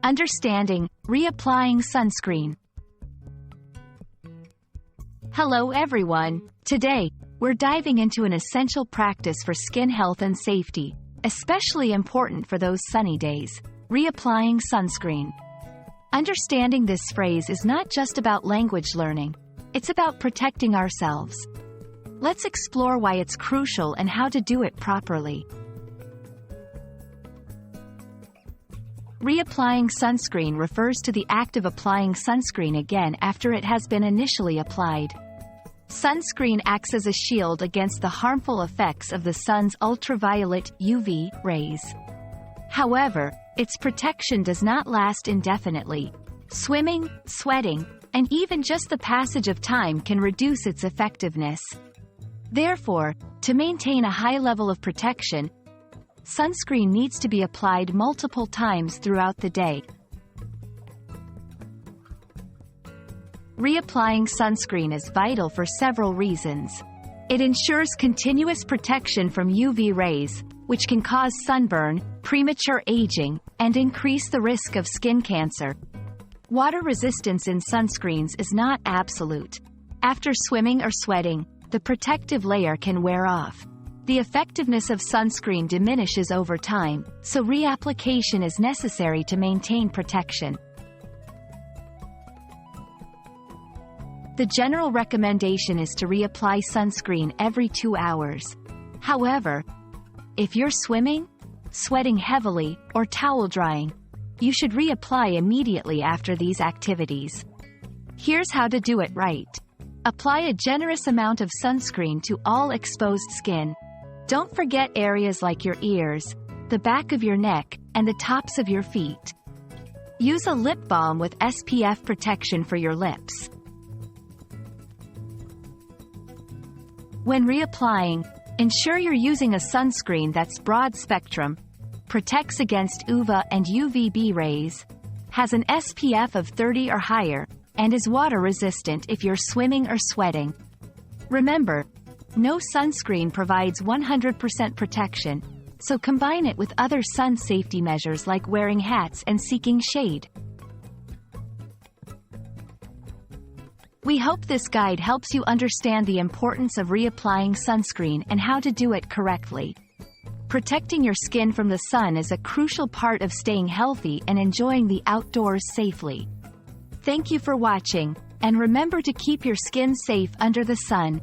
Understanding Reapplying Sunscreen. Hello everyone. Today, we're diving into an essential practice for skin health and safety, especially important for those sunny days: reapplying sunscreen. Understanding this phrase is not just about language learning, it's about protecting ourselves. Let's explore why it's crucial and how to do it properly. Reapplying sunscreen refers to the act of applying sunscreen again after it has been initially applied. Sunscreen acts as a shield against the harmful effects of the sun's ultraviolet UV rays. However, its protection does not last indefinitely. Swimming, sweating, and even just the passage of time can reduce its effectiveness. Therefore, to maintain a high level of protection, sunscreen needs to be applied multiple times throughout the day. Reapplying sunscreen is vital for several reasons. It ensures continuous protection from UV rays, which can cause sunburn, premature aging, and increase the risk of skin cancer. Water resistance in sunscreens is not absolute. After swimming or sweating, the protective layer can wear off. The effectiveness of sunscreen diminishes over time, so reapplication is necessary to maintain protection. The general recommendation is to reapply sunscreen every 2 hours. However, if you're swimming, sweating heavily, or towel drying, you should reapply immediately after these activities. Here's how to do it right. Apply a generous amount of sunscreen to all exposed skin. Don't forget areas like your ears, the back of your neck, and the tops of your feet. Use a lip balm with SPF protection for your lips. When reapplying, ensure you're using a sunscreen that's broad spectrum, protects against UVA and UVB rays, has an SPF of 30 or higher, and is water resistant if you're swimming or sweating. Remember, no sunscreen provides 100% protection, so combine it with other sun safety measures like wearing hats and seeking shade. We hope this guide helps you understand the importance of reapplying sunscreen and how to do it correctly. Protecting your skin from the sun is a crucial part of staying healthy and enjoying the outdoors safely. Thank you for watching, and remember to keep your skin safe under the sun.